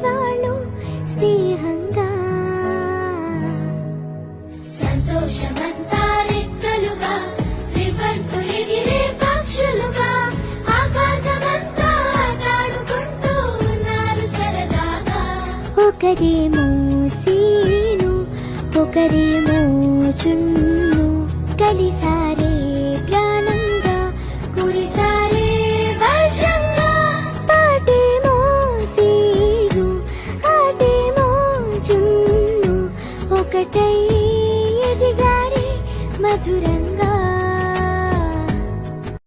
వాళ్ళు స్నేహంగా సంతోషమంతా రెక్కలుగా రివ్వంటూ ఎగిరే పక్షులుగా ఆకాశమంతా ఆటాడుకుంటూ ఉన్నారు సరదాగా. ఒకరేమో సీను ఒకరేమో చున్ను కలిసి